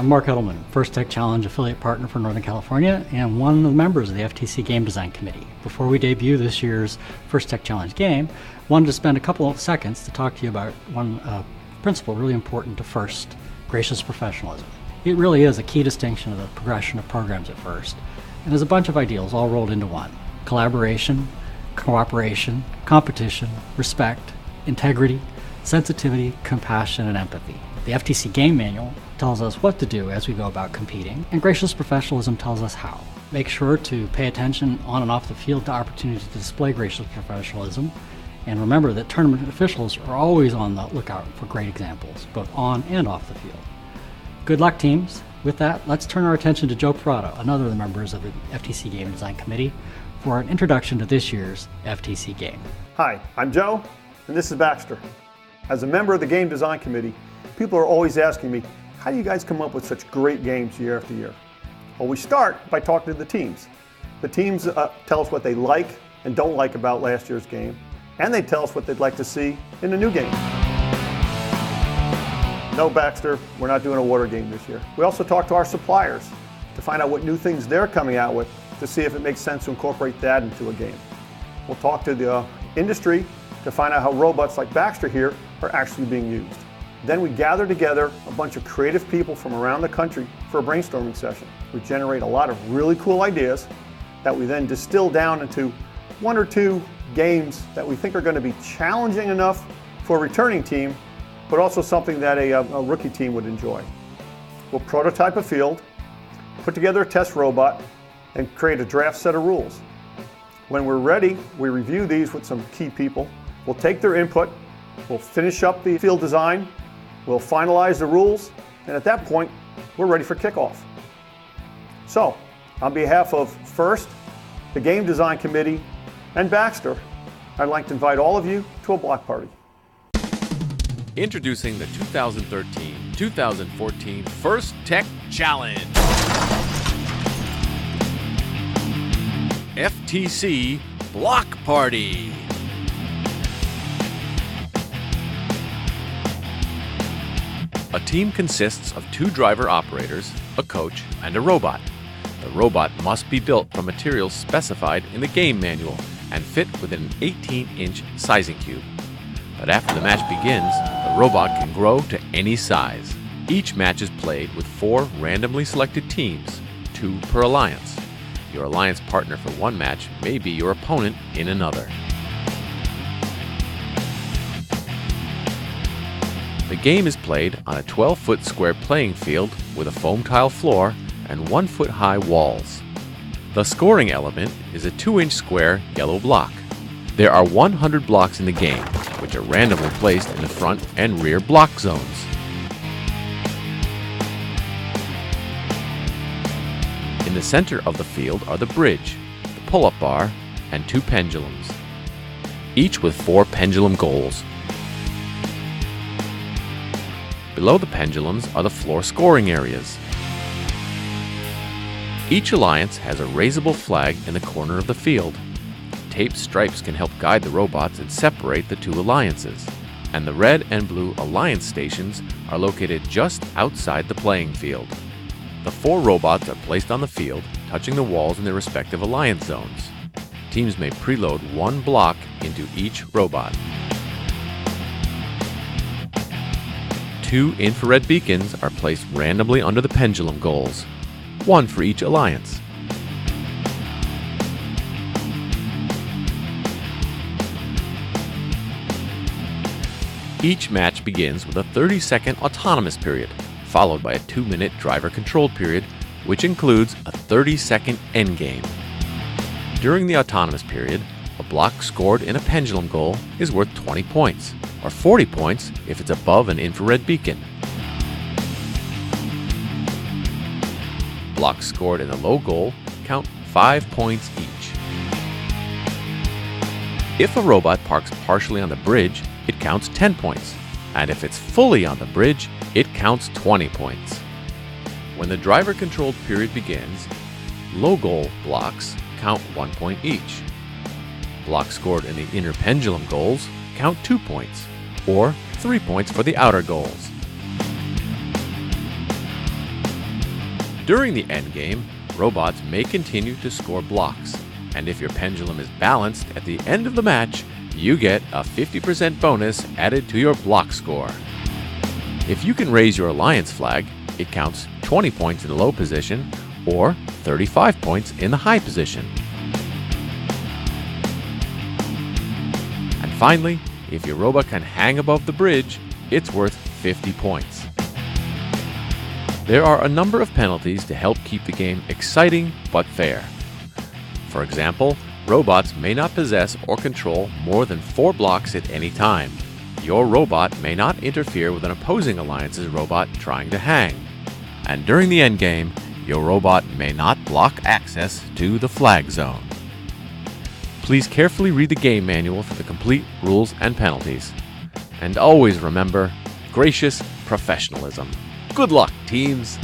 I'm Mark Edelman, First Tech Challenge affiliate partner for Northern California and one of the members of the FTC Game Design Committee. Before we debut this year's First Tech Challenge game, I wanted to spend a couple of seconds to talk to you about one principle really important to FIRST, gracious professionalism. It really is a key distinction of the progression of programs at FIRST, and there's a bunch of ideals all rolled into one: collaboration, cooperation, competition, respect, integrity, sensitivity, compassion, and empathy. The FTC Game Manual tells us what to do as we go about competing, and gracious professionalism tells us how. Make sure to pay attention on and off the field to opportunities to display gracious professionalism, and remember that tournament officials are always on the lookout for great examples, both on and off the field. Good luck, teams. With that, let's turn our attention to Joe Prado, another of the members of the FTC Game Design Committee, for an introduction to this year's FTC game. Hi, I'm Joe, and this is Baxter. As a member of the Game Design Committee, people are always asking me, how do you guys come up with such great games year after year? Well, we start by talking to the teams. The teams tell us what they like and don't like about last year's game, and they tell us what they'd like to see in the new game. No, Baxter, we're not doing a water game this year. We also talk to our suppliers to find out what new things they're coming out with to see if it makes sense to incorporate that into a game. We'll talk to the industry to find out how robots like Baxter here are actually being used. Then we gather together a bunch of creative people from around the country for a brainstorming session. We generate a lot of really cool ideas that we then distill down into one or two games that we think are going to be challenging enough for a returning team, but also something that a rookie team would enjoy. We'll prototype a field, put together a test robot, and create a draft set of rules. When we're ready, we review these with some key people. We'll take their input, we'll finish up the field design, we'll finalize the rules, and at that point, we're ready for kickoff. So, on behalf of FIRST, the Game Design Committee, and Baxter, I'd like to invite all of you to a block party. Introducing the 2013-2014 First Tech Challenge. FTC Block Party. A team consists of two driver operators, a coach, and a robot. The robot must be built from materials specified in the game manual and fit within an 18-inch sizing cube. But after the match begins, the robot can grow to any size. Each match is played with 4 randomly selected teams, 2 per alliance. Your alliance partner for one match may be your opponent in another. The game is played on a 12-foot square playing field with a foam tile floor and 1-foot-high walls. The scoring element is a 2-inch square yellow block. There are 100 blocks in the game, which are randomly placed in the front and rear block zones. In the center of the field are the bridge, the pull-up bar, and 2 pendulums, each with 4 pendulum goals. Below the pendulums are the floor scoring areas. Each alliance has a raisable flag in the corner of the field. Taped stripes can help guide the robots and separate the 2 alliances. And the red and blue alliance stations are located just outside the playing field. The 4 robots are placed on the field, touching the walls in their respective alliance zones. Teams may preload 1 block into each robot. 2 infrared beacons are placed randomly under the pendulum goals, 1 for each alliance. Each match begins with a 30-second autonomous period, followed by a 2-minute driver-controlled period, which includes a 30-second endgame. During the autonomous period, a block scored in a pendulum goal is worth 20 points, or 40 points if it's above an infrared beacon. Blocks scored in a low goal count 5 points each. If a robot parks partially on the bridge, it counts 10 points, and if it's fully on the bridge, it counts 20 points. When the driver-controlled period begins, low goal blocks count 1 point each. Blocks scored in the inner pendulum goals count 2 points, or 3 points for the outer goals. During the endgame, robots may continue to score blocks, and if your pendulum is balanced at the end of the match, you get a 50% bonus added to your block score. If you can raise your alliance flag, it counts 20 points in the low position or 35 points in the high position. And finally, if your robot can hang above the bridge, it's worth 50 points. There are a number of penalties to help keep the game exciting but fair. For example, robots may not possess or control more than 4 blocks at any time. Your robot may not interfere with an opposing alliance's robot trying to hang. And during the endgame, your robot may not block access to the flag zone. Please carefully read the game manual for the complete rules and penalties. And always remember, gracious professionalism. Good luck, teams!